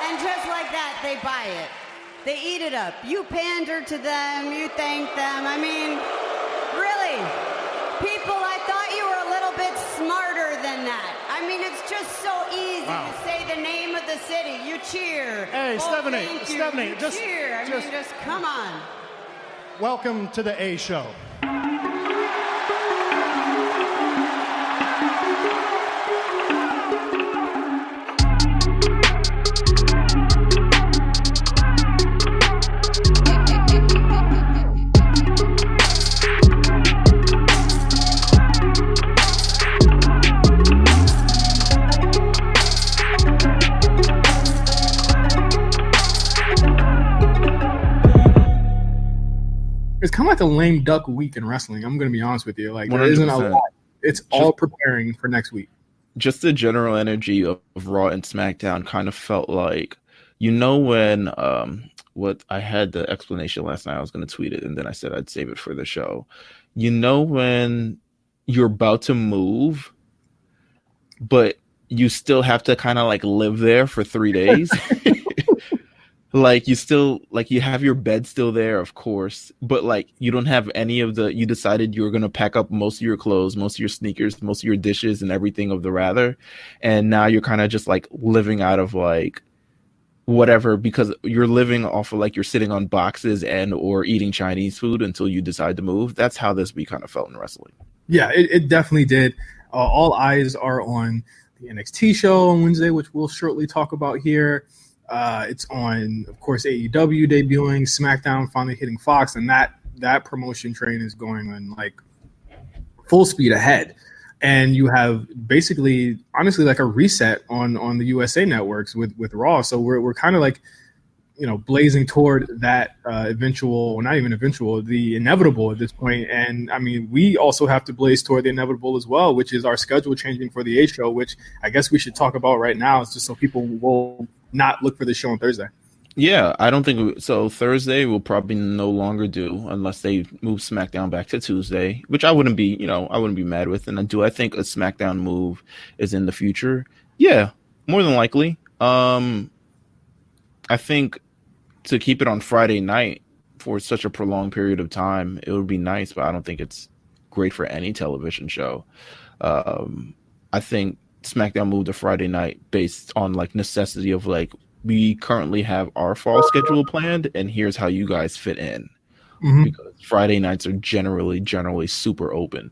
And just like that, they buy it. They eat it up. You pander to them, you thank them. I mean, really, people, I thought you were a little bit smarter than that. I mean, it's just so easy to say the name of the city. You cheer. Hey, Stephanie, you cheer. I mean, just come on. Welcome to the A Show. It's kind of like a lame duck week in wrestling. I'm going to be honest with you. Like, there isn't a lot. It's all preparing for next week. Just the general energy of Raw and SmackDown kind of felt like, when what I had the explanation last night, I was going to tweet it, and then I said I'd save it for the show. When you're about to move, but you still have to kind of like live there for 3 days. Like you have your bed still there, of course, but like you don't have any of you decided you were going to pack up most of your clothes, most of your sneakers, most of your dishes and everything of the rather. And now you're kind of just like living out of like whatever, because you're living off of like you're sitting on boxes and or eating Chinese food until you decide to move. That's how this week kind of felt in wrestling. Yeah, it definitely did. All eyes are on the NXT show on Wednesday, which we'll shortly talk about here. It's on, of course, AEW debuting, SmackDown finally hitting Fox, and that promotion train is going on like full speed ahead. And you have basically, honestly, like a reset on the USA networks with Raw. So we're kind of like, blazing toward that the inevitable at this point. And I mean, we also have to blaze toward the inevitable as well, which is our schedule changing for the A show, which I guess we should talk about right now, just so people will not look for the show on Thursday. Yeah, I don't think so. Thursday will probably no longer do unless they move SmackDown back to Tuesday, which I wouldn't be mad with. And do I think a SmackDown move is in the future? Yeah, more than likely. I think to keep it on Friday night for such a prolonged period of time, it would be nice, but I don't think it's great for any television show. I think SmackDown moved to Friday night based on like necessity of like, we currently have our fall schedule planned and here's how you guys fit in. Mm-hmm. Because Friday nights are generally super open.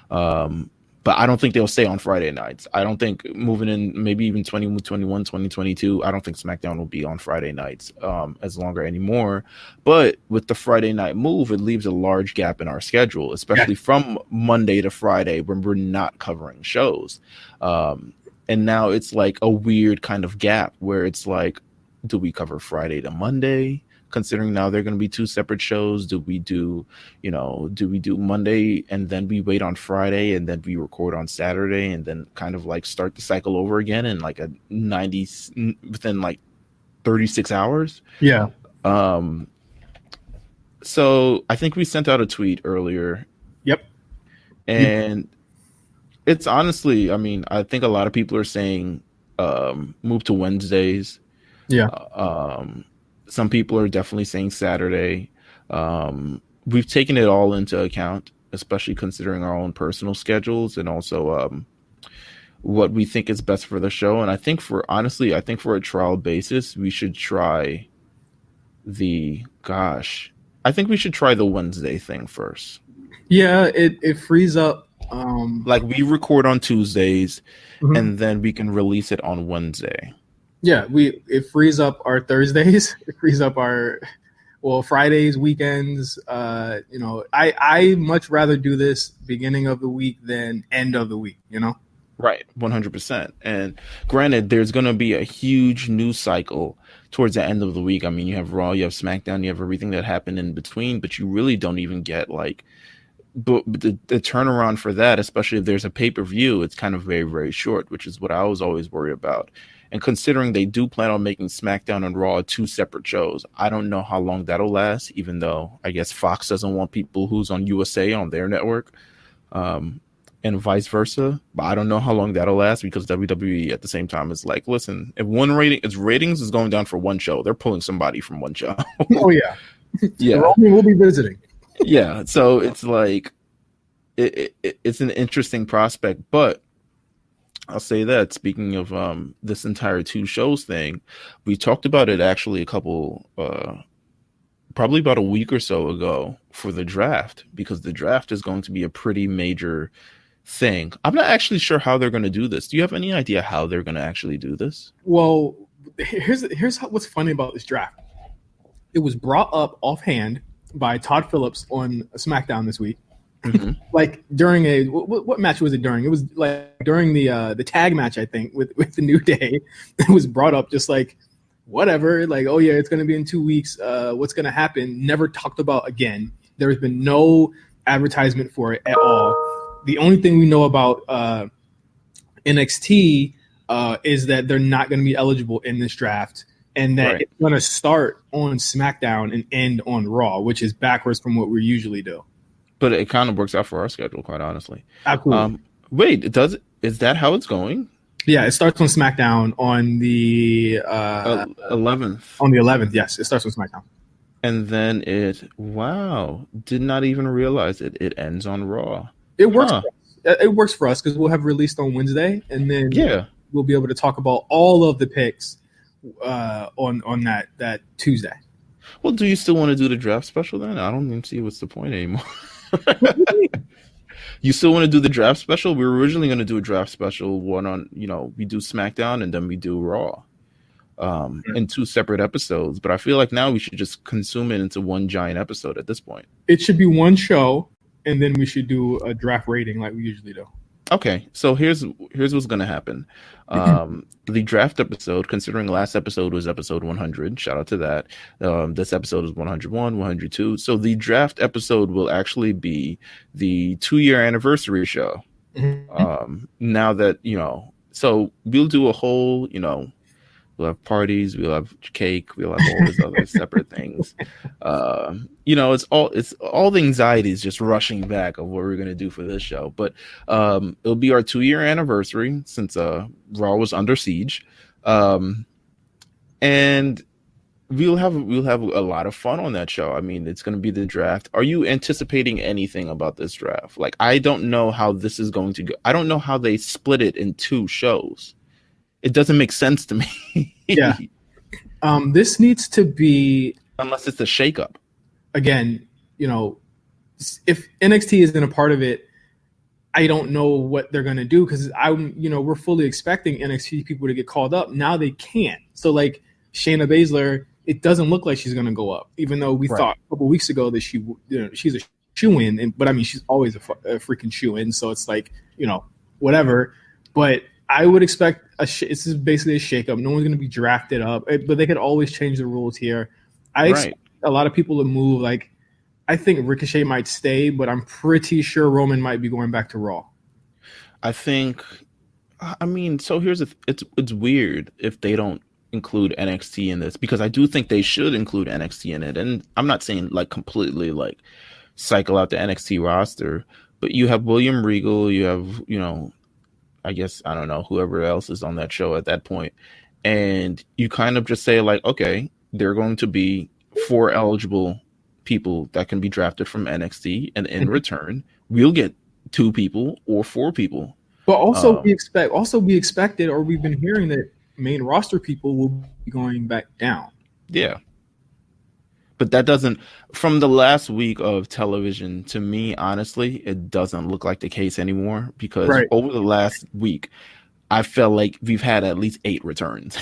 But I don't think they'll stay on Friday nights. I don't think moving in maybe even 2021, 2022, I don't think SmackDown will be on Friday nights as longer anymore. But with the Friday night move, it leaves a large gap in our schedule, especially from Monday to Friday when we're not covering shows. And now it's like a weird kind of gap where it's like, do we cover Friday to Monday? Considering now they're going to be two separate shows, do we do Monday and then we wait on Friday and then we record on Saturday and then kind of like start the cycle over again in like within like 36 hours? Yeah. So I think we sent out a tweet earlier. Yep. And it's honestly, I mean, I think a lot of people are saying move to Wednesdays. Yeah. Some people are definitely saying Saturday. We've taken it all into account, especially considering our own personal schedules and also what we think is best for the show. And I think for a trial basis, we should try the Wednesday thing first. Yeah, it frees up. Like we record on Tuesdays and then we can release it on Wednesday. Yeah, it frees up our Thursdays. It frees up our Fridays, weekends. I much rather do this beginning of the week than end of the week. Right, 100%. And granted, there's going to be a huge news cycle towards the end of the week. I mean, you have Raw, you have SmackDown, you have everything that happened in between, but you really don't even get like. But the turnaround for that, especially if there's a pay-per-view, it's kind of very, very short, which is what I was always worried about. And considering they do plan on making SmackDown and Raw two separate shows, I don't know how long that'll last, even though I guess Fox doesn't want people who's on USA on their network. and vice versa. But I don't know how long that'll last because WWE at the same time is like, listen, if one ratings is going down for one show, they're pulling somebody from one show. Oh yeah, yeah, Roman will be visiting. Yeah, so it's like it's an interesting prospect, but I'll say that speaking of this entire 2 shows thing, we talked about it actually a couple probably about a week or so ago for the draft, because the draft is going to be a pretty major thing. I'm not actually sure how they're going to do this. Do you have any idea how they're going to actually do this? Well, here's what's funny about this draft. It was brought up offhand by Todd Phillips on SmackDown this week. Mm-hmm. Like during what match was it during? It was like during the tag match, I think, with the New Day. It was brought up just like whatever, like, oh yeah, it's going to be in 2 weeks. What's going to happen? Never talked about again. There's been no advertisement for it at all. The only thing we know about NXT is that they're not going to be eligible in this draft, and that it's going to start on SmackDown and end on Raw, which is backwards from what we usually do. But it kind of works out for our schedule, quite honestly. Absolutely. Wait, is that how it's going? Yeah, it starts on SmackDown on the 11th. On the 11th, yes, it starts on SmackDown. And then did not even realize it. It ends on Raw. It works. It works for us because we'll have released on Wednesday, and then we'll be able to talk about all of the picks on that Tuesday. Well, do you still want to do the draft special then? I don't even see what's the point anymore. You still want to do the draft special? We were originally going to do a draft special one on, we do SmackDown and then we do Raw in 2 separate episodes. But I feel like now we should just consume it into one giant episode at this point. It should be one show, and then we should do a draft rating like we usually do. Okay, so here's what's going to happen. The draft episode, considering last episode was episode 100, shout out to that. This episode is 101, 102. So the draft episode will actually be the 2-year anniversary show. Now that, so we'll do a whole, we'll have parties, we'll have cake, we'll have all these other separate things. It's all the anxiety is just rushing back of what we're gonna do for this show. But it'll be our 2-year anniversary since Raw was under siege, and we'll have a lot of fun on that show. I mean, it's gonna be the draft. Are you anticipating anything about this draft? Like, I don't know how this is going to go. I don't know how they split it in 2 shows. It doesn't make sense to me. Yeah. This needs to be, unless it's a shakeup. Again, if NXT isn't a part of it, I don't know what they're going to do, because we're fully expecting NXT people to get called up. Now they can't. So like Shayna Baszler, it doesn't look like she's going to go up, even though we thought a couple weeks ago that she's a shoe-in. But I mean, she's always a freaking shoe-in. So it's like, whatever. But I would expect this is basically a shakeup. No one's going to be drafted up, but they could always change the rules here. I expect a lot of people to move. Like, I think Ricochet might stay, but I'm pretty sure Roman might be going back to Raw. So here's it's weird if they don't include NXT in this, because I do think they should include NXT in it. And I'm not saying like completely like cycle out the NXT roster, but you have William Regal, you have, I guess, I don't know, whoever else is on that show at that point. And you kind of just say like, okay, they're going to be 4 eligible people that can be drafted from NXT. And in return, we'll get 2 people or 4 people. But also we expected, or we've been hearing that main roster people will be going back down. Yeah. But that doesn't, from the last week of television, to me, honestly, it doesn't look like the case anymore, because over the last week, I felt like we've had at least 8 returns.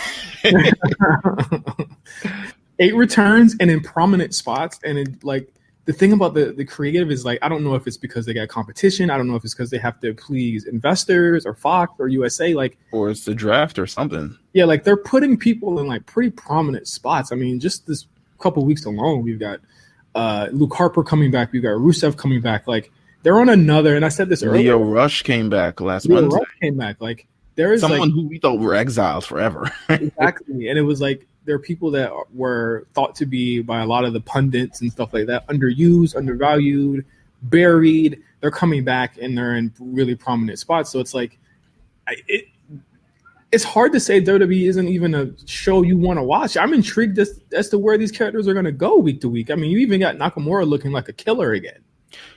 8 returns, and in prominent spots. And the thing about the creative is, like, I don't know if it's because they got competition. I don't know if it's because they have to please investors or Fox or USA, or it's the draft or something. Yeah, like they're putting people in like pretty prominent spots. I mean, just this couple weeks alone, we've got Luke Harper coming back, we've got Rusev coming back. Like, they're on another, and I said this earlier, Leo Rush came back last Monday. Rush came back. Like, there is someone who we thought were exiled forever. Exactly. And it was like, there are people that were thought to be, by a lot of the pundits and stuff like that, underused, undervalued, buried. they're coming back and they're in really prominent spots. So it's like, it's hard to say WWE isn't even a show you want to watch. I'm intrigued as to where these characters are going to go week to week. I mean, you even got Nakamura looking like a killer again.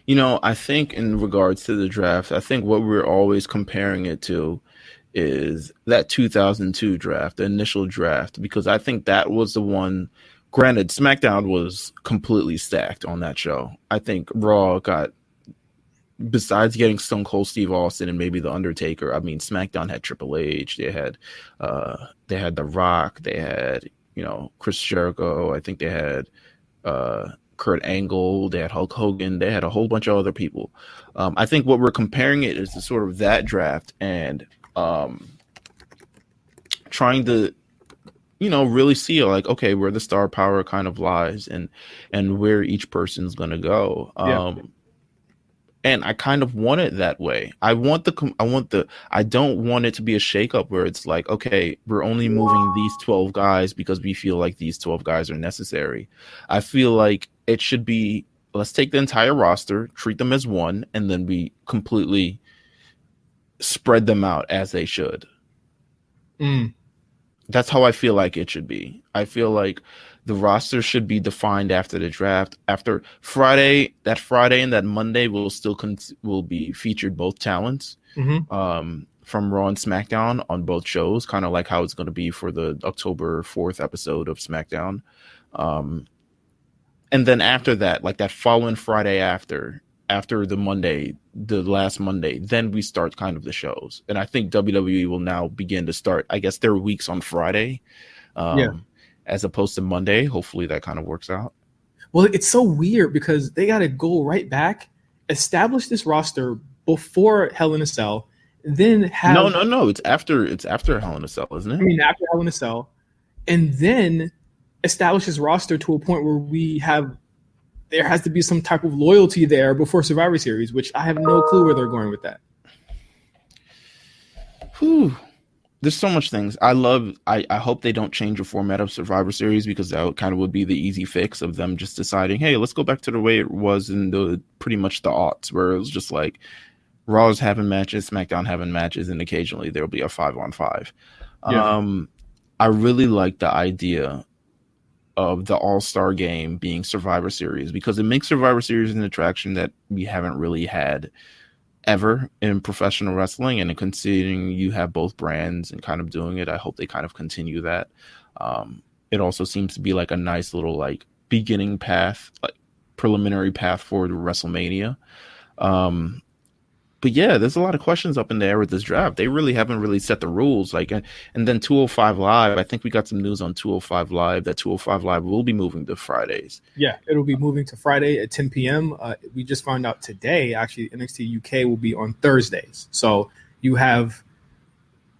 You know, I think in regards to the draft, I think what we're always comparing it to is that 2002 draft, the initial draft, because I think that was the one. Granted, SmackDown was completely stacked on that show. I think Raw got, besides getting Stone Cold Steve Austin and maybe The Undertaker, I mean, SmackDown had Triple H, they had The Rock, they had, you know, Chris Jericho, I think they had Kurt Angle, they had Hulk Hogan, they had a whole bunch of other people. I think what we're comparing it is to sort of that draft and trying to, you know, really see like, okay, where the star power kind of lies and where each person's going to go. And I kind of want it that way. I don't want it to be a shakeup where it's like, okay, we're only moving these 12 guys because we feel like these 12 guys are necessary. I feel like it should be, let's take the entire roster, treat them as one, and then we completely spread them out as they should. That's how I feel like it should be. I feel like the roster should be defined after the draft. After Friday and that Monday will be featured both talents from Raw and SmackDown on both shows, kind of like how it's going to be for the October 4th episode of SmackDown. And then after that, like that following Friday after the last Monday, then we start kind of the shows. And I think WWE will now begin to start, I guess, their weeks on Friday as opposed to Monday. Hopefully that kind of works out. Well, it's so weird because they got to go right back, establish this roster before Hell in a Cell, then have... No. It's after Hell in a Cell, isn't it? I mean, after Hell in a Cell, and then establish this roster to a point where there has to be some type of loyalty there before Survivor Series, which I have no clue where they're going with that. There's so much things. I hope they don't change the format of Survivor Series, because that kind of would be the easy fix of them just deciding, hey, let's go back to the way it was in pretty much the aughts, where it was just like Raw's having matches, SmackDown having matches, and occasionally there'll be a 5-on-5. I really like the idea of the All-Star Game being Survivor Series, because it makes Survivor Series an attraction that we haven't really had ever in professional wrestling. And considering you have both brands and kind of doing it, I hope they kind of continue that. It also seems to be like a nice little like beginning path, like preliminary path forward to WrestleMania. But yeah, there's a lot of questions up in the air with this draft. They really haven't really set the rules. Like, and then 205 Live, I think we got some news on 205 Live that 205 Live will be moving to Fridays. Yeah, it'll be moving to Friday at 10 p.m. We just found out today, actually, NXT UK will be on Thursdays. So you have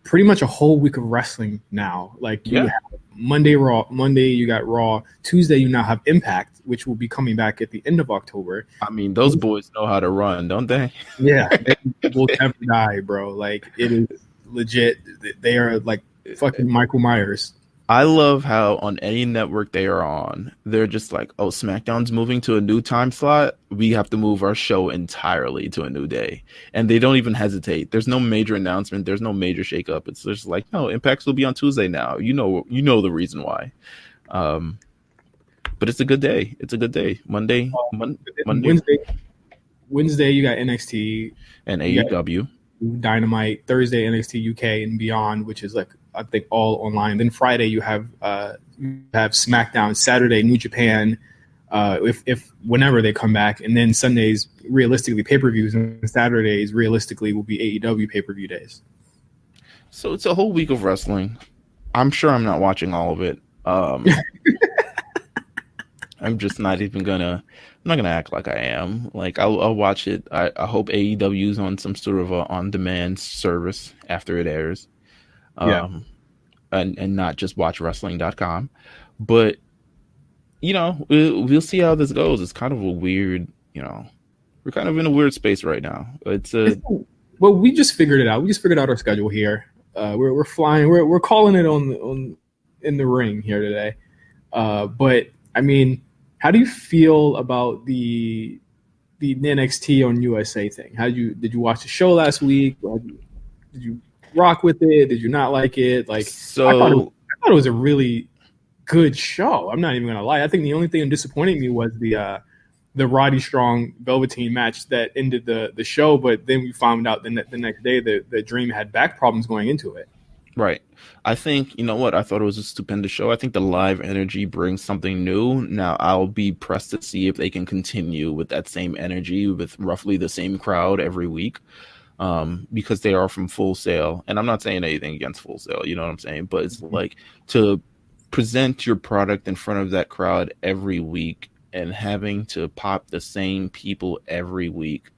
pretty much a whole week of wrestling now. Like you have Monday you got Raw. Tuesday you now have Impact, which will be coming back at the end of October. I mean, those boys know how to run, don't they? Yeah, they will never die, bro. Like, it is legit. They are like fucking Michael Myers. I love how on any network they are on, they're just like, oh, SmackDown's moving to a new time slot. We have to move our show entirely to a new day. And they don't even hesitate. There's no major announcement. There's no major shakeup. It's just like, no, Impacts will be on Tuesday now. You know the reason why. But it's a good day. It's a good day. Monday. Wednesday, you got NXT and AEW. Dynamite. Thursday, NXT UK and Beyond, which is like, I think, all online. Then Friday you have SmackDown. Saturday, New Japan, if whenever they come back, and then Sundays realistically pay-per-views, and Saturdays realistically will be AEW pay-per-view days. So it's a whole week of wrestling. I'm sure I'm not watching all of it. I'm just not even gonna. I'm not gonna act like I am. Like I'll watch it. I hope AEW's on some sort of a on-demand service after it airs. And not just watchwrestling.com. But, we'll see how this goes. It's kind of a weird, we're kind of in a weird space right now. Well, we just figured it out. We just figured out our schedule here. We're flying. We're calling it on in the ring here today. But I mean, how do you feel about the the NXT on USA thing? Did you watch the show last week? Did you rock with it? Did you not like it? Like, I thought it was a really good show. I'm not even gonna lie. I think the only thing that disappointed me was the Roddy Strong Velveteen match that ended the show. But then we found out the next day that the Dream had back problems going into it. Right. I think, you know what? I thought it was a stupendous show. I think the live energy brings something new. Now, I'll be pressed to see if they can continue with that same energy with roughly the same crowd every week, because they are from Full Sail. And I'm not saying anything against Full Sail, you know what I'm saying? But it's like to present your product in front of that crowd every week and having to pop the same people every week.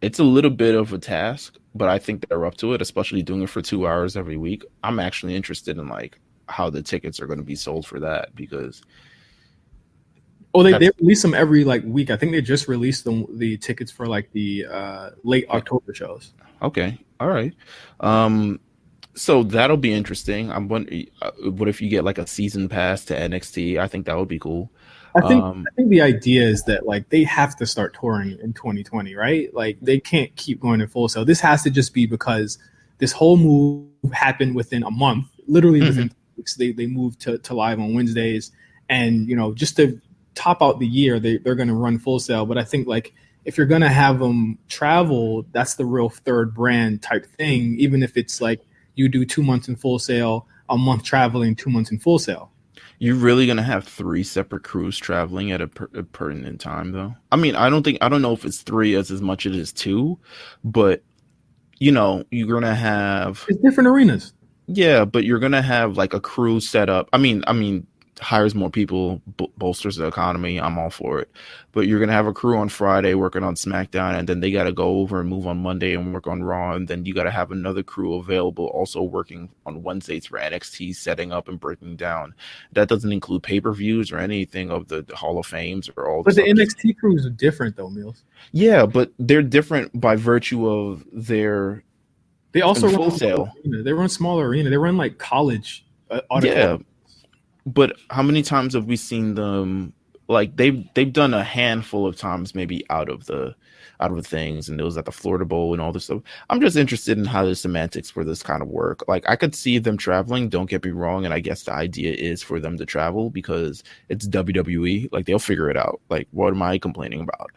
It's a little bit of a task, but I think they're up to it, especially doing it for 2 hours every week. I'm actually interested in like how the tickets are going to be sold for that, because they release them every like week. I think they just released the tickets for like the late October shows. Okay, all right. So that'll be interesting. I'm wondering, what if you get like a season pass to NXT? I think that would be cool. I think the idea is that like they have to start touring in 2020, right? Like they can't keep going in Full Sail. This has to just be because this whole move happened within a month, literally within 2 weeks. They moved to live on Wednesdays, and just to top out the year, they're going to run Full Sail. But I think like if you're going to have them travel, that's the real third brand type thing. Even if it's like you do 2 months in Full Sail, a month traveling, 2 months in Full Sail. You're really gonna have 3 separate crews traveling at a pertinent time, though. I mean, I don't know if it's 3 as much as it is 2, but you're gonna have different arenas. Yeah, but you're gonna have like a crew set up. I mean, hires more people, bolsters the economy. I'm all for it. But you're gonna have a crew on Friday working on SmackDown, and then they gotta go over and move on Monday and work on Raw, and then you gotta have another crew available also working on Wednesdays for NXT, setting up and breaking down. That doesn't include pay-per-views or anything of the Hall of Fames or all. But the NXT crews are different though, Meelz. Yeah, but they're different by virtue of their. They also run Full Sail. They run smaller arena. They run like college. Yeah. But how many times have we seen them? Like they've done a handful of times, maybe out of the things, and it was at the Florida Bowl and all this stuff. I'm just interested in how the semantics for this kind of work. Like I could see them traveling. Don't get me wrong, and I guess the idea is for them to travel because it's WWE. Like they'll figure it out. Like what am I complaining about?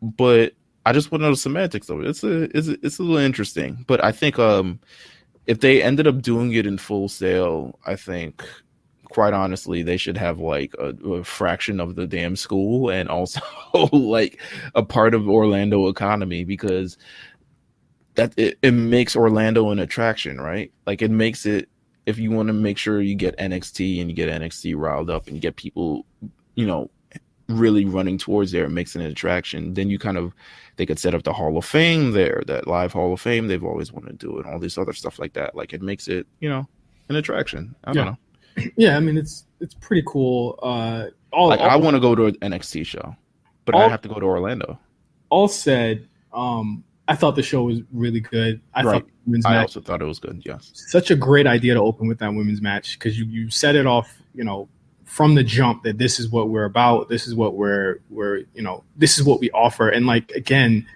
But I just want to know the semantics of it. It's a little interesting. But I think if they ended up doing it in Full Sail, I think, quite honestly, they should have like a fraction of the damn school and also like a part of Orlando economy, because that it makes Orlando an attraction, right? Like it makes it, if you want to make sure you get NXT and you get NXT riled up and get people, really running towards there, it makes it an attraction. Then they could set up the Hall of Fame there, that live Hall of Fame they've always wanted to do, and all this other stuff like that. Like it makes it, an attraction. I don't know. Yeah, I mean it's pretty cool. I want to go to an NXT show, but I have to go to Orlando. All said, I thought the show was really good. I also thought it was good. Yes, such a great idea to open with that women's match, because you set it off, from the jump that this is what we're about. This is what we're this is what we offer. And like, again,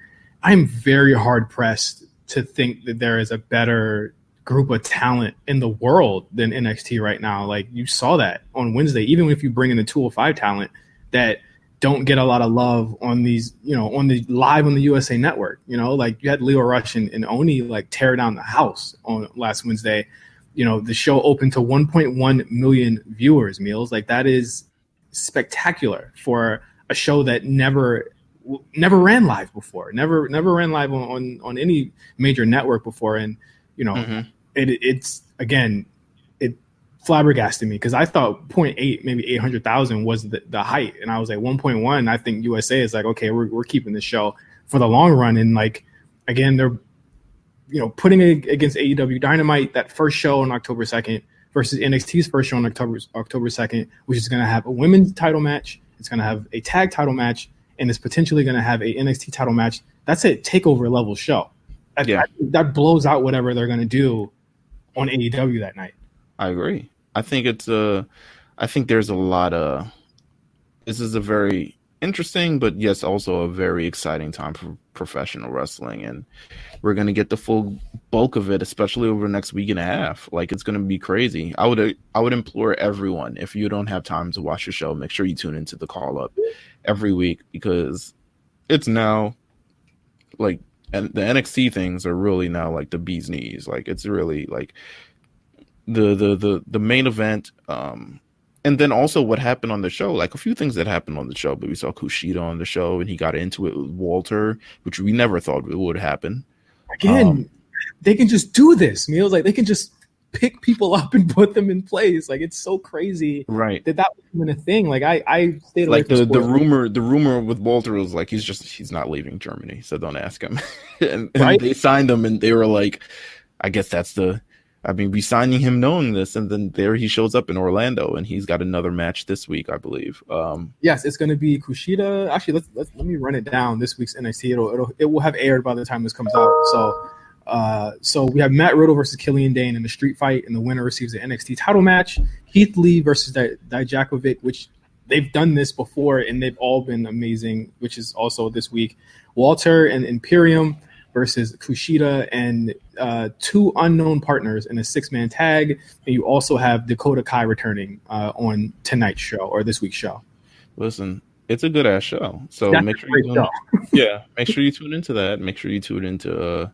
I'm very hard pressed to think that there is a better group of talent in the world than NXT right now. Like you saw that on Wednesday, even if you bring in the 205 talent that don't get a lot of love on these, on the live on the USA Network, like you had Leo Rush and Oni like tear down the house on last Wednesday. The show opened to 1.1 million viewers, Meelz. Like that is spectacular for a show that never ran live before, never ran live on any major network before. And, it's again, it flabbergasted me, because I thought 0.8, maybe 800,000 was the height. And I was like 1.1. I think USA is like, okay, we're keeping this show for the long run. And like, again, they're, putting it against AEW Dynamite, that first show on October 2nd versus NXT's first show on October 2nd, which is going to have a women's title match. It's going to have a tag title match, and it's potentially going to have a NXT title match. That's a takeover level show. That blows out whatever they're going to do on AEW that night. I agree. I think I think there's a lot of, this is a very interesting, but yes, also a very exciting time for professional wrestling, and we're gonna get the full bulk of it, especially over the next week and a half. Like it's gonna be crazy. I would implore everyone, if you don't have time to watch the show, make sure you tune into the call up every week, because it's now like, and the NXT things are really now like the bee's knees. Like it's really like the main event. And then also what happened on the show, like a few things that happened on the show, but we saw Kushida on the show and he got into it with Walter, which we never thought would happen. Again, they can just do this, Meelz. Like they can just pick people up and put them in place. Like it's so crazy, right? That was even a thing. Like I stayed away like from the rumor with Walter was like he's not leaving Germany, so don't ask him. and Right? They signed him, and they were like, I guess that's the. I mean, we signing him knowing this, and then there he shows up in Orlando, and he's got another match this week, I believe. Yes, it's going to be Kushida. Actually, let me run it down. This week's NXT, it will have aired by the time this comes out. So we have Matt Riddle versus Killian Dane in the street fight, and the winner receives the NXT title match. Heath Lee versus Dijakovic, which they've done this before, and they've all been amazing, which is also this week. Walter and Imperium versus Kushida and two unknown partners in a 6-man tag. And you also have Dakota Kai returning on tonight's show or this week's show. Listen, it's a good ass show. So That's make sure make sure you tune into that. Make sure you tune into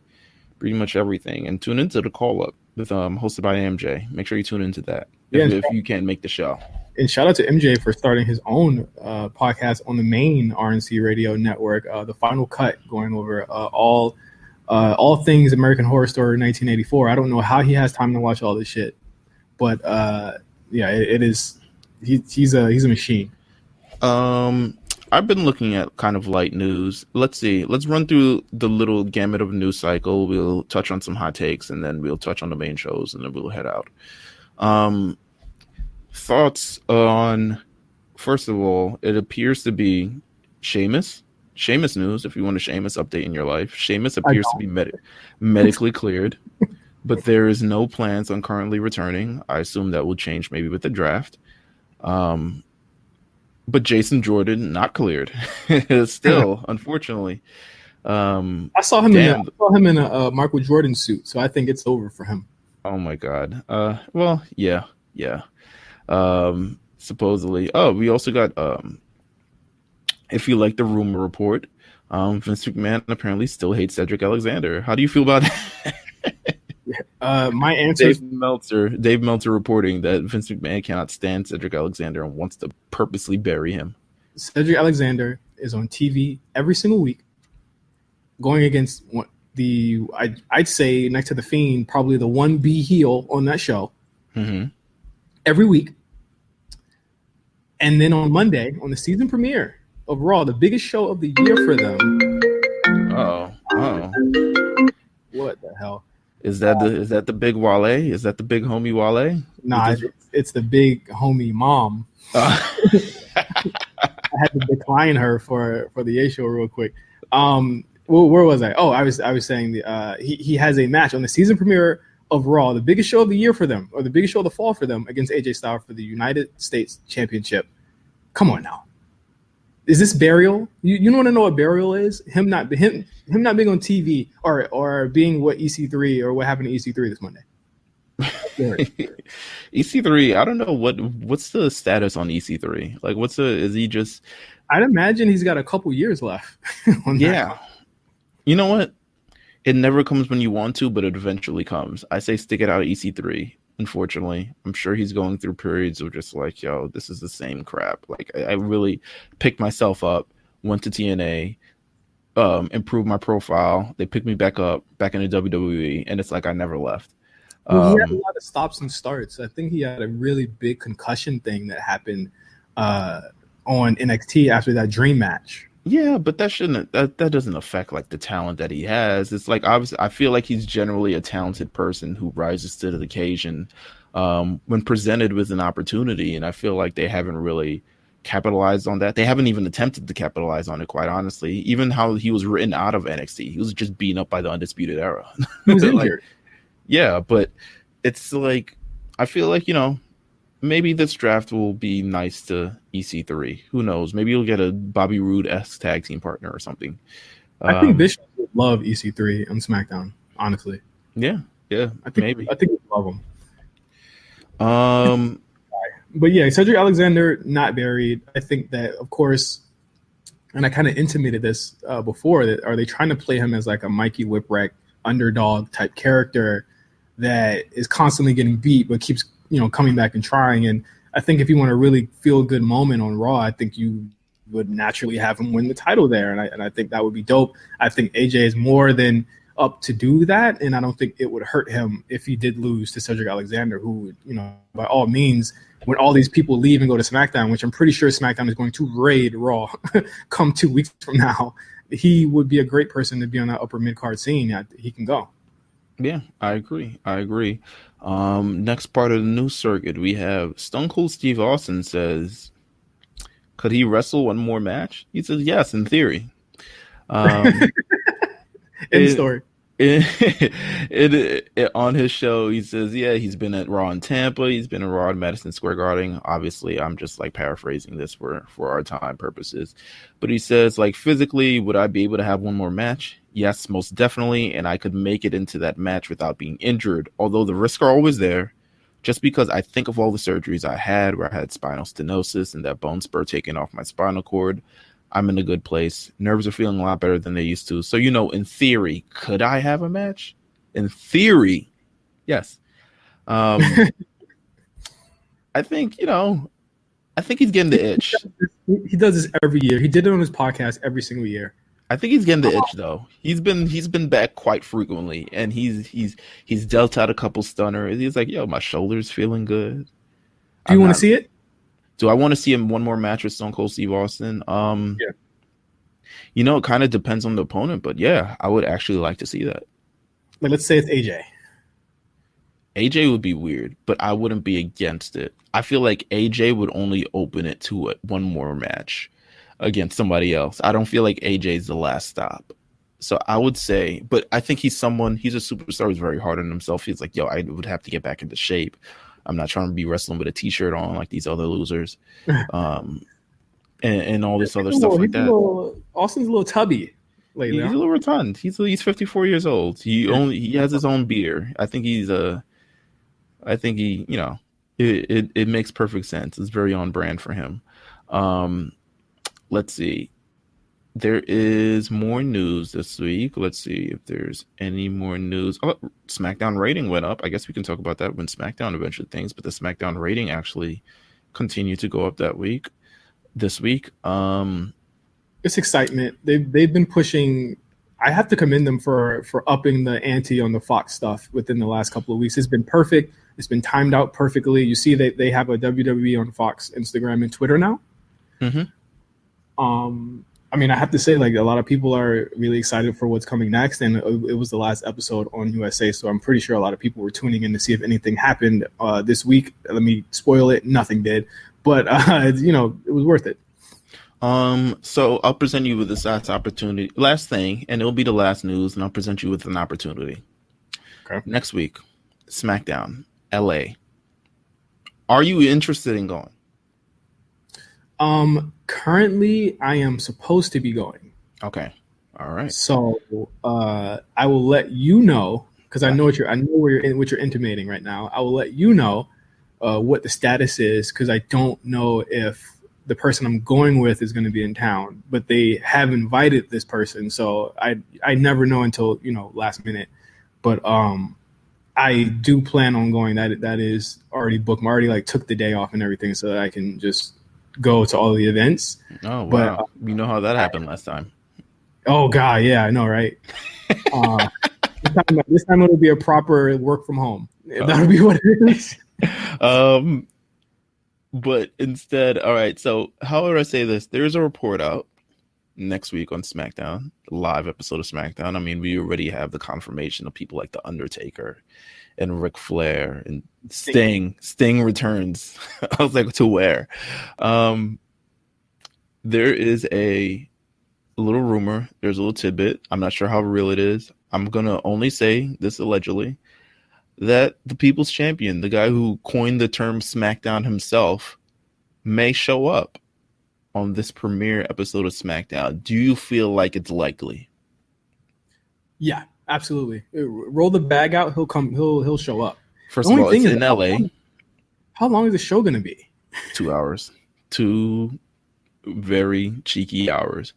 pretty much everything, and tune into the call up with hosted by MJ. Make sure you tune into that if you can't make the show. And shout out to MJ for starting his own podcast on the main RNC radio network, The Final Cut, going over all things American Horror Story 1984. I don't know how he has time to watch all this shit, but it is. He's a machine. I've been looking at kind of light news. Let's see. Let's run through the little gamut of news cycle. We'll touch on some hot takes, and then we'll touch on the main shows, and then we'll head out. Thoughts on, first of all, it appears to be Sheamus news. If you want a Sheamus update in your life, Sheamus appears to be medically cleared, but there is no plans on currently returning. I assume that will change maybe with the draft. But Jason Jordan not cleared still, unfortunately. I saw him in a Michael Jordan suit, so I think it's over for him. Oh my God. Well, yeah. Supposedly. Oh, we also got if you like the rumor report, Vince McMahon apparently still hates Cedric Alexander. How do you feel about that? My answer is Dave Meltzer reporting that Vince McMahon cannot stand Cedric Alexander and wants to purposely bury him. Cedric Alexander is on TV every single week, going against I'd say next to the Fiend, probably the 1B heel on that show. Mm-hmm. Every week. And then on Monday, on the season premiere of Raw, the biggest show of the year for them. Oh. What the hell? Is that the big Wale? Is that the big homie Wale? Nah, it's the big homie mom. I had to decline her for the A show real quick. Where was I? Oh, I was saying he has a match on the season premiere of Raw, the biggest show of the year for them, or the biggest show of the fall for them, against AJ Styles for the United States Championship. Come on now. Is this burial? You want to know what burial is? Him not being on TV or being what EC3 or what happened to EC3 this Monday. EC3, I don't know what's the status on EC3. Like is he just? I'd imagine he's got a couple years left. Yeah. You know what? It never comes when you want to, but it eventually comes. I say stick it out at EC3. Unfortunately, I'm sure he's going through periods of just like, yo, this is the same crap. Like I really picked myself up, went to TNA, improved my profile. They picked me back up back into WWE, and it's like I never left. He had a lot of stops and starts. I think he had a really big concussion thing that happened on NXT after that dream match. Yeah, but that doesn't affect like the talent that he has. It's like obviously I feel like he's generally a talented person who rises to the occasion when presented with an opportunity, and I feel like they haven't really capitalized on that. They haven't even attempted to capitalize on it, quite honestly. Even how he was written out of NXT, he was just beaten up by the Undisputed Era. He was injured. Yeah, but it's like I feel like maybe this draft will be nice to EC3. Who knows? Maybe you'll get a Bobby Roode-esque tag team partner or something. I think Bishop would love EC3 on SmackDown. Honestly, yeah, maybe. I think we'd love him. Um, But yeah, Cedric Alexander not buried. I think that, of course, and I kind of intimated this before, that are they trying to play him as like a Mikey Whipwreck underdog type character that is constantly getting beat but keeps coming back and trying. And I think if you want to really feel a good moment on Raw, I think you would naturally have him win the title there, and I think that would be dope. I think AJ is more than up to do that, and I don't think it would hurt him if he did lose to Cedric Alexander, who by all means, when all these people leave and go to SmackDown, which I'm pretty sure SmackDown is going to raid Raw come 2 weeks from now, he would be a great person to be on that upper mid-card scene. He can go. Yeah, I agree. Next part of the news circuit, we have Stone Cold Steve Austin says, could he wrestle one more match? He says, yes, in theory. End story. On his show, he says, yeah, he's been at Raw in Tampa. He's been at Raw at Madison Square Garden. Obviously, I'm just like paraphrasing this for our time purposes. But he says, like, physically, would I be able to have one more match? Yes, most definitely. And I could make it into that match without being injured. Although the risks are always there. Just because I think of all the surgeries I had, where I had spinal stenosis and that bone spur taken off my spinal cord, I'm in a good place. Nerves are feeling a lot better than they used to. So, in theory, could I have a match? In theory, yes. I think he's getting the itch. He does this every year. He did it on his podcast every single year. I think he's getting the itch though. He's been back quite frequently, and he's dealt out a couple stunners. He's like, yo, my shoulder's feeling good. Do you want to see it? Do I want to see him one more match with Stone Cold Steve Austin? Yeah. It kind of depends on the opponent, but yeah, I would actually like to see that. Like, let's say it's AJ. AJ would be weird, but I wouldn't be against it. I feel like AJ would only open it to one more match against somebody else. I don't feel like AJ's the last stop. So I would say, but I think he's a superstar who's very hard on himself. He's like, yo, I would have to get back into shape. I'm not trying to be wrestling with a t-shirt on like these other losers. And all this other stuff like that. Austin's a little tubby lately. He's a little rotund. He's 54 years old. He has his own beer. I think it makes perfect sense. It's very on brand for him. Let's see. There is more news this week. Let's see if there's any more news. Oh, SmackDown rating went up. I guess we can talk about that when SmackDown eventually things, but the SmackDown rating actually continued to go up this week. It's excitement. They've been pushing. I have to commend them for upping the ante on the Fox stuff within the last couple of weeks. It's been perfect. It's been timed out perfectly. You see that they have a WWE on Fox, Instagram, and Twitter now. Mm-hmm. I mean, I have to say, like, a lot of people are really excited for what's coming next, and it was the last episode on USA, so I'm pretty sure a lot of people were tuning in to see if anything happened this week. Let me spoil it. Nothing did, but it was worth it. So I'll present you with this last thing, and it'll be the last news, and I'll present you with an opportunity. Okay. Next week, SmackDown, LA. Are you interested in going? Currently I am supposed to be going. Okay. All right. So, I will let you know, because I know what you're intimating right now. I will let you know, what the status is, because I don't know if the person I'm going with is going to be in town, but they have invited this person. So I never know until, last minute, but, I do plan on going. That is already booked. I already took the day off and everything so that I can just go to all the events. Oh, wow. But, you know how that happened last time. Oh, God. Yeah, I know, right? This time it'll be a proper work from home. That'll be what it is. But instead, all right, so how would I say this? There's a report out next week on SmackDown, a live episode of SmackDown. I mean, we already have the confirmation of people like The Undertaker and Ric Flair and Sting. Sting returns. I was like, to where? There is a little rumor. There's a little tidbit. I'm not sure how real it is. I'm going to only say this allegedly. that the People's Champion, the guy who coined the term SmackDown himself, may show up on this premiere episode of SmackDown. Do you feel like it's likely? Yeah, absolutely. Roll the bag out. He'll come. He'll show up. First of all, it's in LA. How long is the show going to be? 2 hours. 2 very cheeky hours.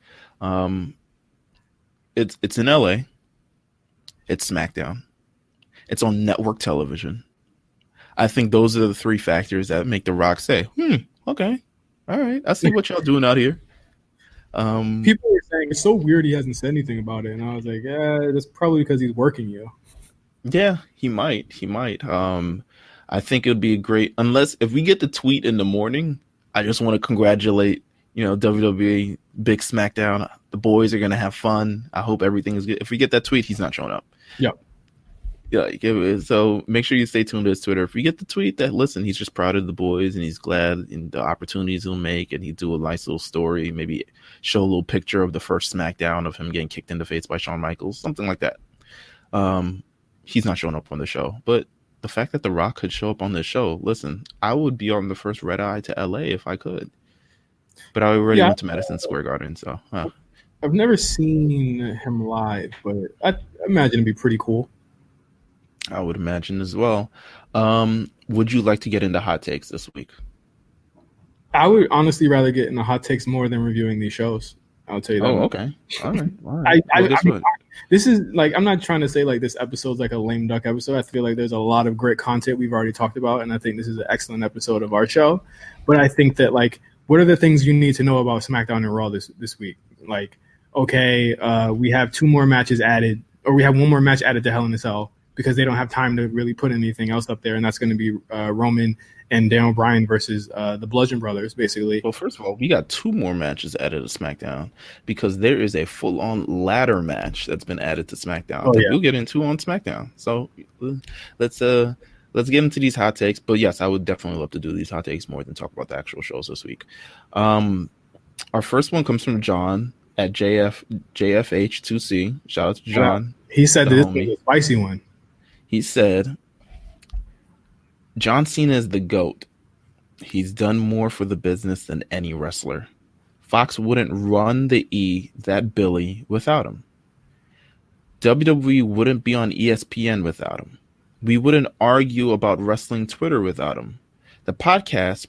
It's in LA. It's SmackDown. It's on network television. I think those are the 3 factors that make The Rock say, okay, all right, I see what y'all doing out here. People were saying it's so weird he hasn't said anything about it, and I was like, yeah, that's probably because he's working you. Yeah, he might. I think it would be great, unless if we get the tweet in the morning. I just want to congratulate, WWE, big SmackDown. The boys are gonna have fun. I hope everything is good. If we get that tweet, he's not showing up. Yep. Yeah, so make sure you stay tuned to his Twitter. If we get the tweet that, listen, he's just proud of the boys and he's glad in the opportunities he'll make, and he'll do a nice little story, maybe show a little picture of the first SmackDown of him getting kicked in the face by Shawn Michaels, something like that. He's not showing up on the show. But the fact that The Rock could show up on this show, listen, I would be on the first red eye to LA if I could. But I already went to Madison Square Garden, so. I've never seen him live, but I imagine it'd be pretty cool. I would imagine as well. Would you like to get into hot takes this week? I would honestly rather get into hot takes more than reviewing these shows. I'll tell you that. Oh, okay. All right. This is like, I'm not trying to say like this episode's like a lame duck episode. I feel like there's a lot of great content we've already talked about, and I think this is an excellent episode of our show. But I think that, like, what are the things you need to know about SmackDown and Raw this week? Like, okay, we have 2 more matches added, or we have 1 more match added to Hell in a Cell, because they don't have time to really put anything else up there, and that's going to be Roman and Daniel Bryan versus the Bludgeon Brothers, basically. Well, first of all, we got 2 more matches added to SmackDown, because there is a full-on ladder match that's been added to SmackDown that we'll get into on SmackDown. So let's get into these hot takes. But yes, I would definitely love to do these hot takes more than talk about the actual shows this week. Our first one comes from John at JFH2C. Shout out to John. He said this was a spicy one. He said, John Cena is the GOAT. He's done more for the business than any wrestler. Fox wouldn't run the E that Billy without him. WWE wouldn't be on ESPN without him. We wouldn't argue about wrestling Twitter without him. The podcast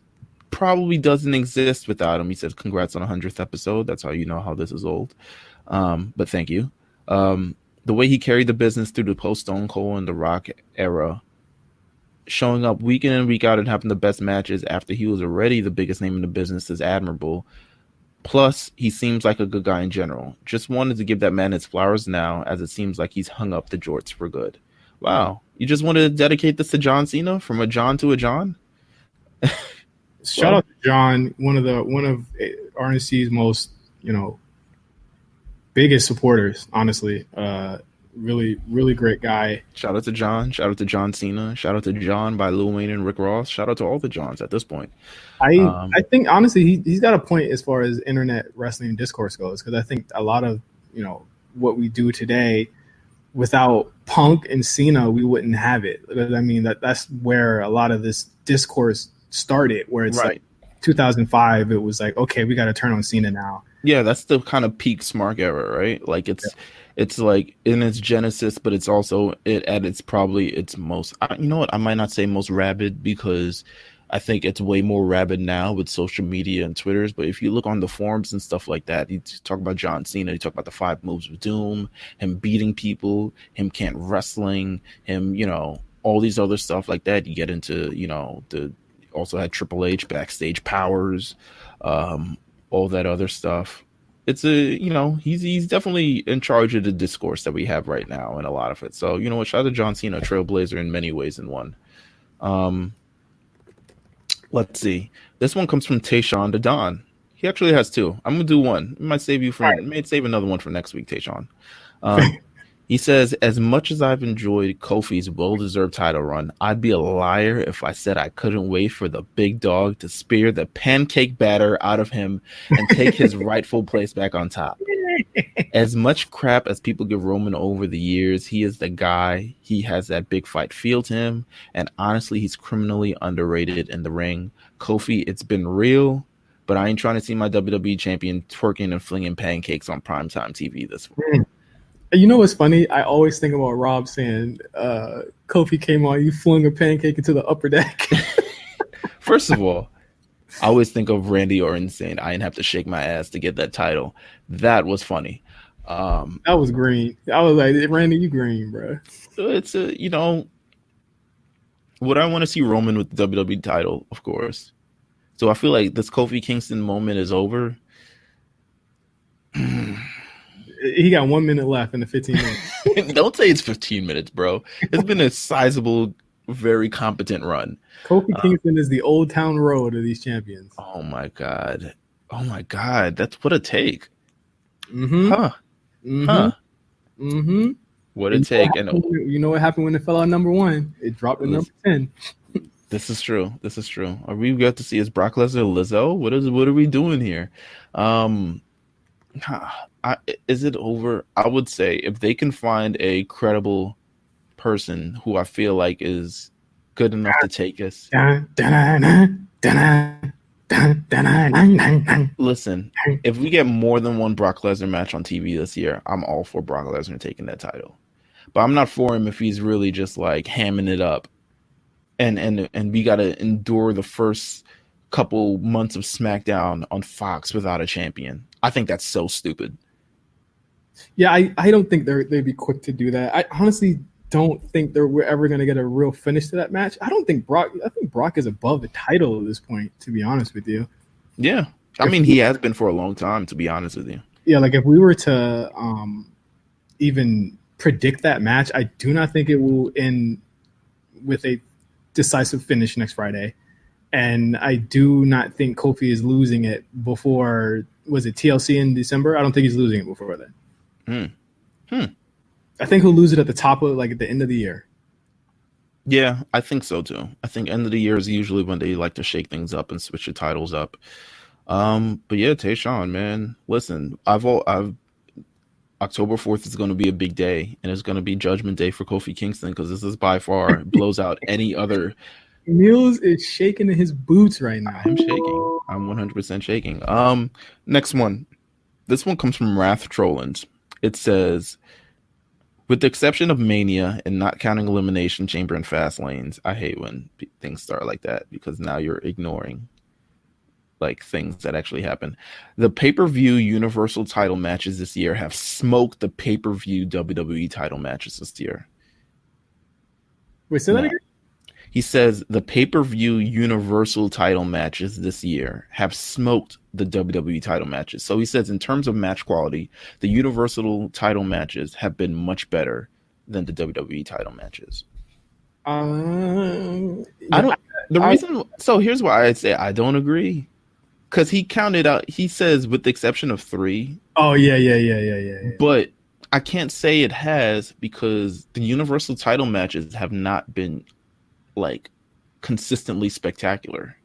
probably doesn't exist without him. He said, congrats on 100th episode. That's how you know how this is old. But thank you. The way he carried the business through the post-Stone Cold and The Rock era, showing up week in and week out and having the best matches after he was already the biggest name in the business, is admirable. Plus, he seems like a good guy in general. Just wanted to give that man his flowers now, as it seems like he's hung up the jorts for good. Wow. You just wanted to dedicate this to John Cena, from a John to a John? Shout out to John, one of RNC's most, biggest supporters, honestly. Really, really great guy. Shout out to John. Shout out to John Cena. Shout out to John by Lil Wayne and Rick Ross. Shout out to all the Johns at this point. I think, honestly, he's got a point as far as internet wrestling discourse goes, because I think a lot of, what we do today, without Punk and Cena, we wouldn't have it. I mean, that's where a lot of this discourse started, where it's like 2005, it was like, okay, we got to turn on Cena now. Yeah, that's the kind of peak Smart era, right? Like it's like in its genesis, but it's also at its probably its most. You know what? I might not say most rabid, because I think it's way more rabid now with social media and Twitters. But if you look on the forums and stuff like that, you talk about John Cena, you talk about the 5 moves of doom, him beating people, him can't wrestling, him, all these other stuff like that. You get into, also had Triple H backstage powers, all that other stuff. It's he's definitely in charge of the discourse that we have right now, and a lot of it. So, you know what? Shout out to John Cena, trailblazer in many ways in one. Let's see. This one comes from Tayshawn to Don. He actually has 2. I'm gonna do one. Might save another one for next week, Tayshawn. He says, as much as I've enjoyed Kofi's well-deserved title run, I'd be a liar if I said I couldn't wait for the big dog to spear the pancake batter out of him and take his rightful place back on top. as much crap as people give Roman over the years, he is the guy. He has that big fight feel to him. And honestly, he's criminally underrated in the ring. Kofi, it's been real, but I ain't trying to see my WWE champion twerking and flinging pancakes on primetime TV this week. You know what's funny? I always think about Rob saying, Kofi came on, you flung a pancake into the upper deck. First of all, I always think of Randy Orton saying, I didn't have to shake my ass to get that title. That was funny. That was green. I was like, Randy, you green, bro. It's would I want to see Roman with the WWE title? Of course. So I feel like this Kofi Kingston moment is over. He got 1 minute left in the 15 minutes. Don't say it's 15 minutes, bro. It's been a sizable, very competent run. Kofi Kingston is the Old Town Road of these champions. Oh my god. That's what a take. Mm-hmm. Huh. Mm-hmm. Huh. Mm-hmm. What a take. You know what happened when it fell out number 1? It dropped to number 10. This is true. Are we got to see is Brock Lesnar Lizzo? What are we doing here? Is it over? I would say if they can find a credible person who I feel like is good enough to take us. Listen, if we get more than one Brock Lesnar match on TV this year, I'm all for Brock Lesnar taking that title. But I'm not for him if he's really just like hamming it up. And we got to endure the first couple months of SmackDown on Fox without a champion. I think that's so stupid. Yeah, I don't think they'd be quick to do that. I honestly don't think we're ever going to get a real finish to that match. I think Brock is above the title at this point, to be honest with you. Yeah. I mean, he has been for a long time, to be honest with you. Yeah, like if we were to even predict that match, I do not think it will end with a decisive finish next Friday. And I do not think Kofi is losing it before, was it TLC in December? I don't think he's losing it before then. I think he'll lose it at the top of, like, at the end of the year. Yeah, I think so too. I think end of the year is usually when they like to shake things up and switch the titles up. But yeah, Tayshaun, man, listen, October 4th is going to be a big day, and it's going to be Judgment Day for Kofi Kingston because this is by far blows out any other. Meelz is shaking in his boots right now. I'm shaking. I'm 100% shaking. Next one. This one comes from Wrath Trollins. It says, with the exception of Mania and not counting Elimination Chamber and Fast Lanes, I hate when things start like that because now you're ignoring like things that actually happen. The pay-per-view Universal title matches this year have smoked the pay-per-view WWE title matches this year. Wait, say that again? He says the pay-per-view Universal title matches this year have smoked the WWE title matches. So he says in terms of match quality, the Universal title matches have been much better than the WWE title matches. Here's why I say I don't agree. Because he counted out, he says with the exception of 3. Oh, yeah. But I can't say it has because the Universal title matches have not been like consistently spectacular.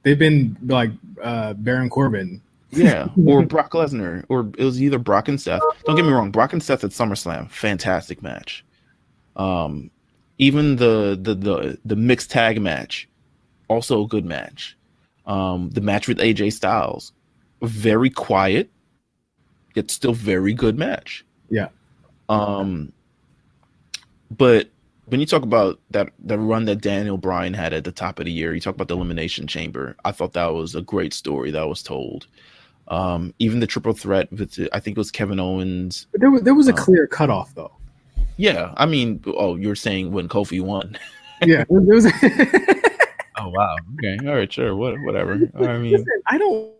They've been like Baron Corbin. Yeah, or Brock Lesnar, or it was either Brock and Seth. Don't get me wrong, Brock and Seth at SummerSlam, fantastic match. Even the mixed tag match, also a good match. The match with AJ Styles, very quiet, yet still very good match. Yeah. But when you talk about the run that Daniel Bryan had at the top of the year, you talk about the Elimination Chamber. I thought that was a great story that was told. Even the triple threat with, I think it was Kevin Owens. But there was a clear cutoff, though. Yeah, I mean, you're saying when Kofi won. Yeah, there was. Oh wow. Okay. All right. Sure. Whatever. I mean, listen, I don't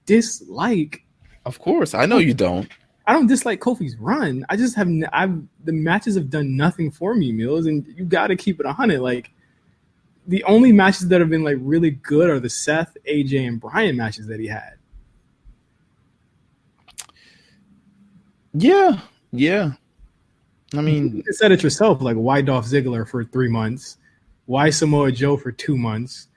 dislike. Of course, I know you don't. I don't dislike Kofi's run. I just have. The matches have done nothing for me, Meelz, and you got to keep it 100. Like the only matches that have been like really good are the Seth, AJ, and Bryan matches that he had. Yeah. I mean, you said it yourself. Like, why Dolph Ziggler for 3 months? Why Samoa Joe for 2 months?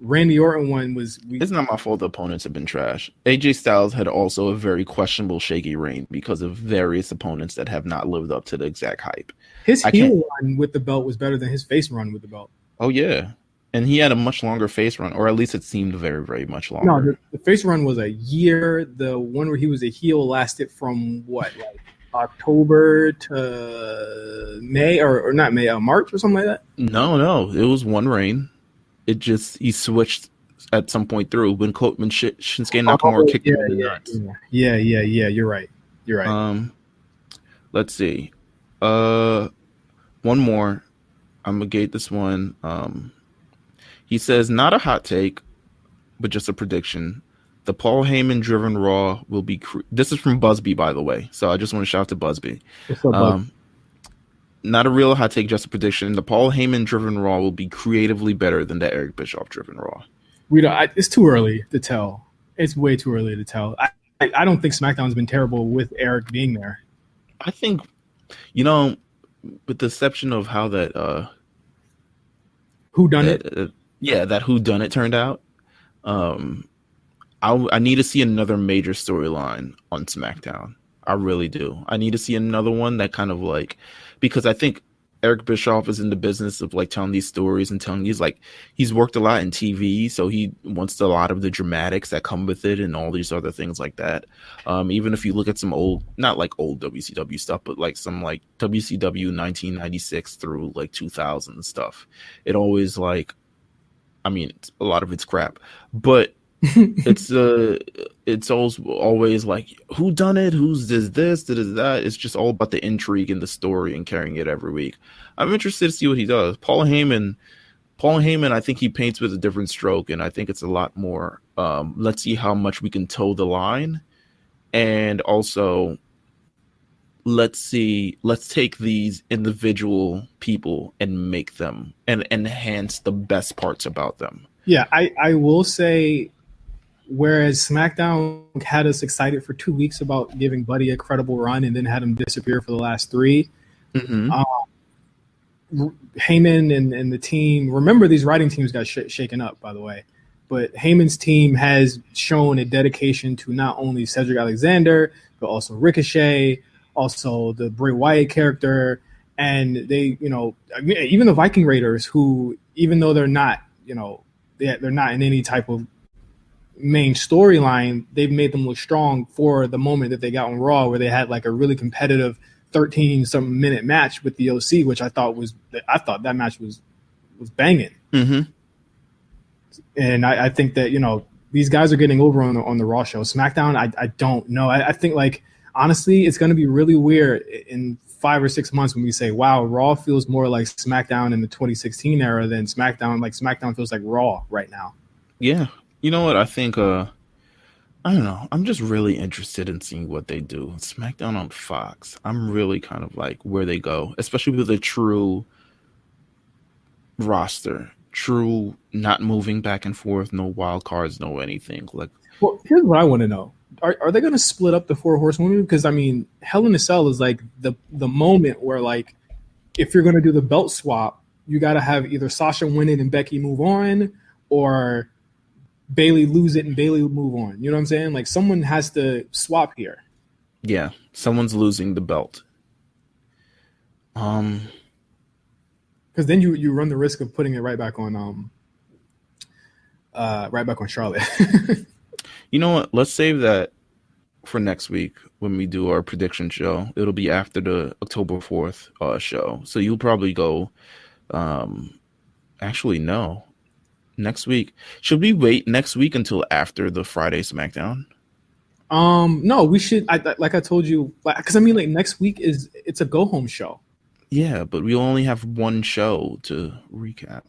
Randy Orton one was. It's not my fault the opponents have been trash. AJ Styles had also a very questionable shaky reign because of various opponents that have not lived up to the exact hype. His heel run with the belt was better than his face run with the belt. Oh, yeah. And he had a much longer face run, or at least it seemed very, very much longer. No, the face run was a year. The one where he was a heel lasted from what, like October to May, or not May, March or something like that? No. It was one reign. He switched at some point through when Shinsuke Nakamura kicked him in the nuts. Yeah. You're right. Let's see. One more. I'm gonna gate this one. He says, not a hot take, but just a prediction. The Paul Heyman driven Raw will be. This is from Busby, by the way. So I just want to shout out to Busby. What's up, Busby? Not a real hot take, just a prediction. The Paul Heyman driven Raw will be creatively better than the Eric Bischoff driven Raw. It's too early to tell. It's way too early to tell. I don't think SmackDown's been terrible with Eric being there. I think, with the exception of how that whodunit, that whodunit turned out. I need to see another major storyline on SmackDown. I really do. I need to see another one that kind of like, because I think Eric Bischoff is in the business of like telling these stories and telling these, like, he's worked a lot in TV, so he wants a lot of the dramatics that come with it and all these other things like that. Even if you look at some old, not like old WCW stuff, but like some like WCW 1996 through like 2000 stuff, it always like, I mean, a lot of it's crap, but it's always like, who done it, who's this that. It's just all about the intrigue and the story and carrying it every week. I'm interested to see what he does. Paul Heyman, I think he paints with a different stroke, and I think it's a lot more let's see how much we can toe the line, and also let's take these individual people and make them and enhance the best parts about them. Yeah, I will say, whereas SmackDown had us excited for 2 weeks about giving Buddy a credible run and then had him disappear for the last 3, Heyman and the team, remember these writing teams got shaken up, by the way, but Heyman's team has shown a dedication to not only Cedric Alexander, but also Ricochet, also the Bray Wyatt character, and they, even the Viking Raiders, who, even though they're not, they're not in any type of main storyline, they've made them look strong for the moment that they got on Raw, where they had like a really competitive 13-something minute match with the OC, which I thought that match was banging. And I think that these guys are getting over on the Raw show. SmackDown, I don't know. I think, like, honestly, it's going to be really weird in 5 or 6 months when we say, wow, Raw feels more like SmackDown in the 2016 era than SmackDown. Like, SmackDown feels like Raw right now. Yeah. You know what? I think, I don't know. I'm just really interested in seeing what they do. SmackDown on Fox. I'm really kind of like where they go, especially with a true roster, true not moving back and forth, no wild cards, no anything. Like, well, here's what I want to know. Are they going to split up the 4 horsewomen? Because, I mean, Hell in a Cell is like the moment where, like, if you're going to do the belt swap, you got to have either Sasha win it and Becky move on, or Bayley lose it and Bayley move on. You know what I'm saying? Like, someone has to swap here. Yeah, someone's losing the belt. Because then you run the risk of putting it right back on Charlotte. You know what? Let's save that for next week when we do our prediction show. It'll be after the October 4th show. So you'll probably go. Actually, no. Next week. Should we wait next week until after the Friday SmackDown? No, we should. Like I told you, because I mean, like, next week it's a go home show. Yeah, but we only have one show to recap.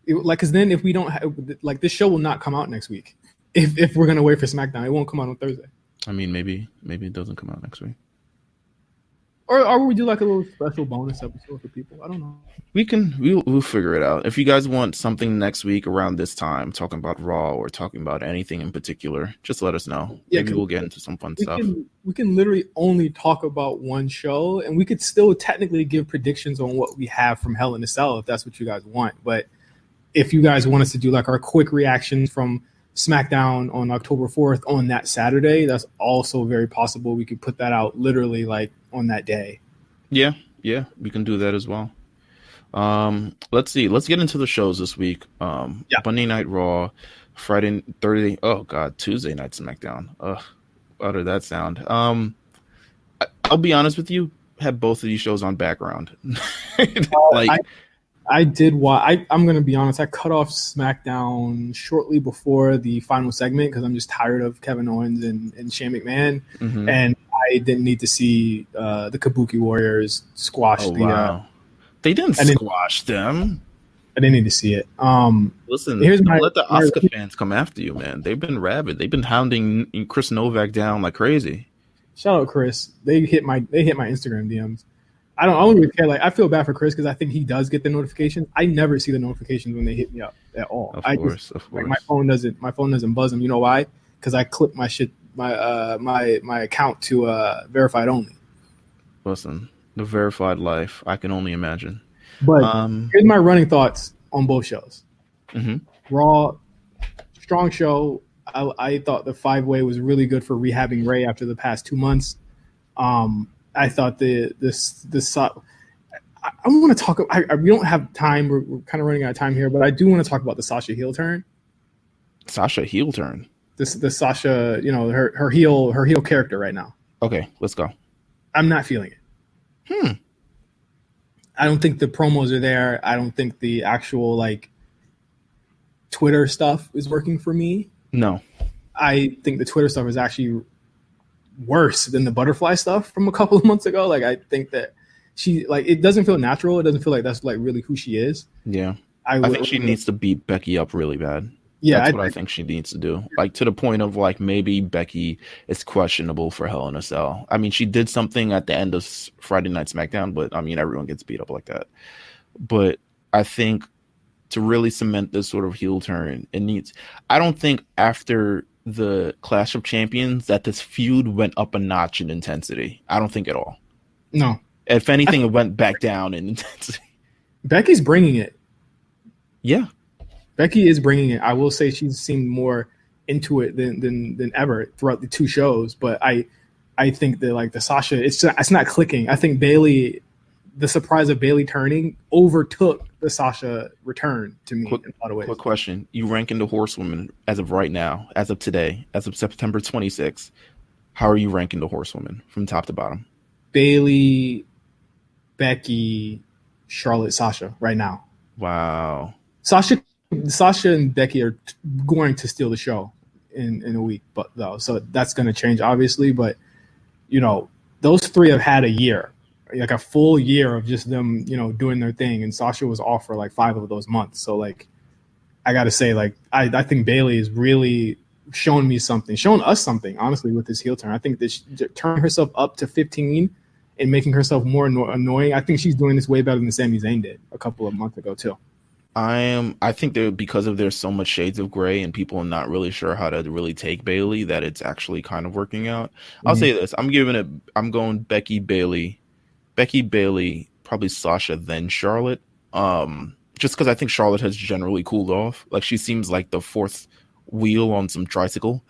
Because then if we don't have, like, this show will not come out next week. If we're gonna wait for SmackDown, it won't come out on Thursday. I mean, maybe it doesn't come out next week. Or we do like a little special bonus episode for people. I don't know. We'll figure it out. If you guys want something next week around this time, talking about Raw or talking about anything in particular, just let us know. Yeah, maybe we'll get into some fun stuff. We can literally only talk about one show, and we could still technically give predictions on what we have from Hell in a Cell if that's what you guys want. But if you guys want us to do like our quick reactions from SmackDown on October 4th on that Saturday, that's also very possible. We could put that out literally like on that day. Yeah, we can do that as well. Let's see. Let's get into the shows this week. Monday Night Raw, Friday, Thursday. Oh God, Tuesday Night SmackDown. Ugh, how did that sound? I'll be honest with you. Had both of these shows on background. I did watch. I'm going to be honest. I cut off SmackDown shortly before the final segment because I'm just tired of Kevin Owens and Shane McMahon, and I didn't need to see the Kabuki Warriors squash They didn't squash them. I didn't need to see it. Listen, don't let the Asuka fans come after you, man. They've been rabid. They've been hounding Chris Novak down like crazy. Shout out Chris. They hit my Instagram DMs. I don't really care. Like, I feel bad for Chris because I think he does get the notifications. I never see the notifications when they hit me up at all. Of course. Like, my phone doesn't buzz them. You know why? Because I clip my account to verified only. Listen, the verified life. I can only imagine. But here's my running thoughts on both shows. Raw, strong show. I thought the 5-way was really good for rehabbing Ray after the past 2 months. I thought I want to talk. We don't have time. We're kind of running out of time here, but I do want to talk about the Sasha heel turn. Sasha heel turn. The Sasha, her heel character right now. Okay, let's go. I'm not feeling it. I don't think the promos are there. I don't think the actual like Twitter stuff is working for me. No, I think the Twitter stuff is actually worse than the butterfly stuff from a couple of months ago. Like, I think that she it doesn't feel natural. It doesn't feel like that's like really who she is. Yeah, I think she needs to beat Becky up really bad. Yeah, that's what I think she needs to do. Like, to the point of like maybe Becky is questionable for Hell in a Cell. I mean, she did something at the end of Friday Night SmackDown, but I mean, everyone gets beat up like that. But I think to really cement this sort of heel turn, it needs. I don't think after the Clash of Champions that this feud went up a notch in intensity. I don't think at all. No. If anything, it went back down in intensity. Becky's bringing it. Yeah. Becky is bringing it. I will say she's seemed more into it than ever throughout the two shows. But I think that like the Sasha, it's not clicking. I think Bayley, the surprise of Bayley turning overtook the Sasha return to me in a lot of ways. Quick question. You rank the horsewomen as of right now, as of today, as of September 26th. How are you ranking the horsewomen from top to bottom? Bayley, Becky, Charlotte, Sasha right now. Wow. Sasha and Becky are going to steal the show in a week, but though, so that's going to change obviously. But those three have had a year, like a full year of just them, doing their thing, and Sasha was off for like 5 of those months. So like, I got to say, like, I think Bayley is really shown us something, honestly, with this heel turn. I think that she turning herself up to 15 and making herself more annoying. I think she's doing this way better than Sami Zayn did a couple of months ago too. I think that because of there's so much shades of gray and people are not really sure how to really take Bayley, that it's actually kind of working out. I'll say this. I'm going Becky Bayley, probably Sasha, then Charlotte. Just because I think Charlotte has generally cooled off. Like, she seems like the fourth wheel on some tricycle.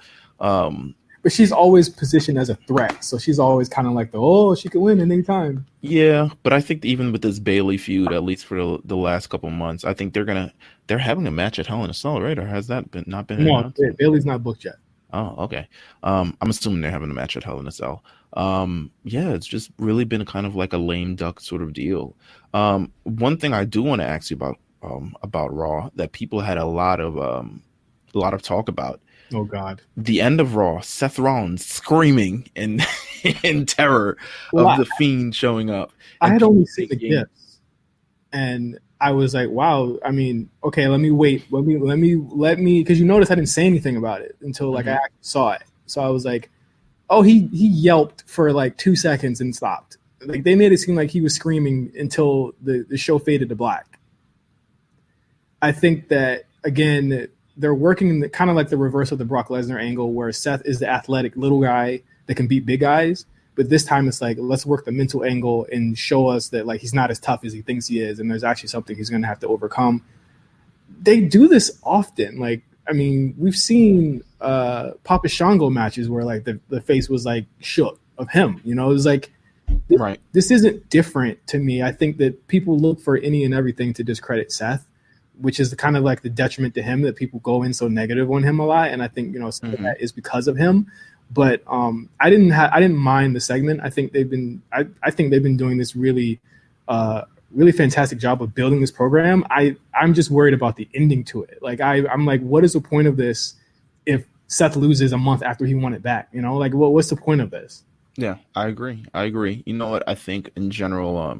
But she's always positioned as a threat, so she's always kind of like she could win at any time. Yeah, but I think even with this Bayley feud, at least for the last couple months, I think they're having a match at Hell in a Cell, right? Or has that not been announced? No, Bayley's not booked yet. Oh, okay. I'm assuming they're having a match at Hell in a Cell. Yeah, it's just really been kind of like a lame duck sort of deal. One thing I do want to ask you about Raw that people had a lot of talk about. Oh God! The end of Raw, Seth Rollins screaming in terror of the Fiend showing up. I had only seen the gifs, and I was like, "Wow!" I mean, okay, let me wait. Let me, because you notice I didn't say anything about it until I actually saw it. So I was like, "Oh, he yelped for like 2 seconds and stopped." Like, they made it seem like he was screaming until the show faded to black. I think that again, they're working kind of like the reverse of the Brock Lesnar angle, where Seth is the athletic little guy that can beat big guys. But this time it's like, let's work the mental angle and show us that like he's not as tough as he thinks he is, and there's actually something he's going to have to overcome. they do this often. Like, I mean, we've seen Papa Shango matches where like the face was like shook of him. You know, it was like Right. This isn't different to me. I think that people look for any and everything to discredit Seth, which is kind of like the detriment to him that people go in so negative on him a lot. And I think, you know, some of that is because of him. But I didn't mind the segment. I think they've been doing this really fantastic job of building this program. I'm just worried about the ending to it. Like I'm like, what is the point of this if Seth loses a month after he won it back? You know, like what's the point of this? Yeah, I agree. You know what? I think in general,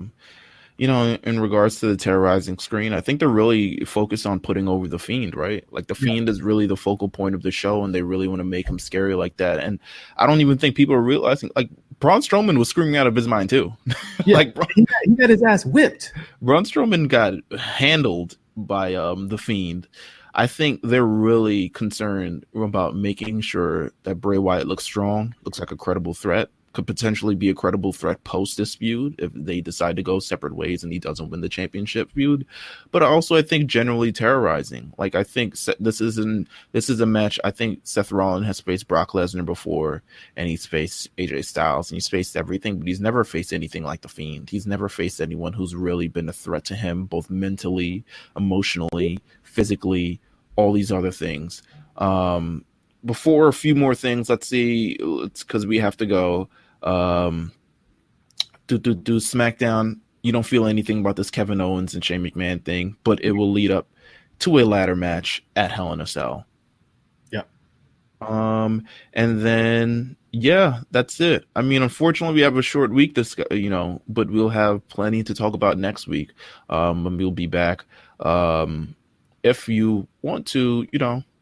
you know, in regards to the terrorizing screen, I think they're really focused on putting over the Fiend, right? Like the Fiend is really the focal point of the show, and they really want to make him scary like that. And I don't even think people are realizing, like, Braun Strowman was screaming out of his mind too. Yeah, like he got his ass whipped. Braun Strowman got handled by the Fiend. I think they're really concerned about making sure that Bray Wyatt looks strong, looks like a credible threat, could potentially be a credible threat post this feud if they decide to go separate ways and he doesn't win the championship feud. But also, I think generally terrorizing. Like, I think this is a match. I think Seth Rollins has faced Brock Lesnar before, and he's faced AJ Styles, and he's faced everything, but he's never faced anything like the Fiend. He's never faced anyone who's really been a threat to him, both mentally, emotionally, physically, all these other things. Before a few more things, let's see. It's because we have to go. Do SmackDown. You don't feel anything about this Kevin Owens and Shane McMahon thing, but it will lead up to a ladder match at Hell in a Cell. Yeah. And then that's it. I mean, unfortunately, we have a short week. But we'll have plenty to talk about next week. And we'll be back. If you want to,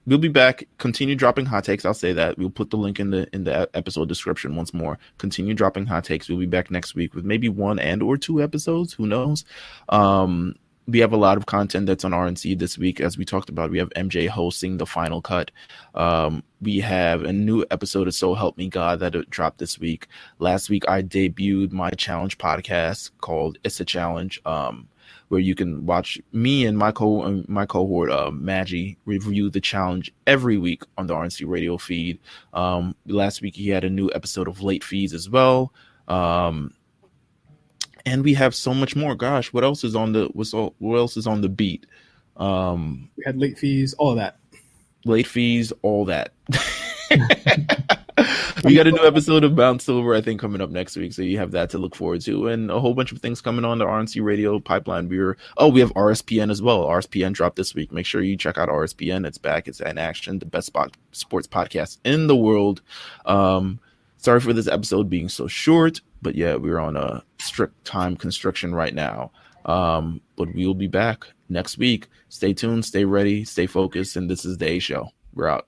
we'll be back. Continue dropping hot takes. I'll say that. We'll put the link in the episode description once more. Continue dropping hot takes. We'll be back next week with maybe 1 and or 2 episodes. Who knows? We have a lot of content that's on RNC this week. As we talked about, we have MJ hosting the Final Cut. We have a new episode of So Help Me God that dropped this week. Last week, I debuted my challenge podcast called It's a Challenge, where you can watch me and my cohort, Maggie, review the challenge every week on the RNC radio feed. Last week, he had a new episode of Late Fees as well. And we have so much more. Gosh, what else is on the beat? We had Late Fees, all that. Late Fees, all that. We got a new episode of Bound Silver, I think, coming up next week, so you have that to look forward to, and a whole bunch of things coming on the RNC Radio pipeline. We have RSPN as well. RSPN dropped this week. Make sure you check out RSPN. It's back. It's in action. The best sports podcast in the world. Sorry for this episode being so short, but yeah, we're on a strict time constriction right now. But we will be back next week. Stay tuned, stay ready, stay focused, and this is the A Show. We're out.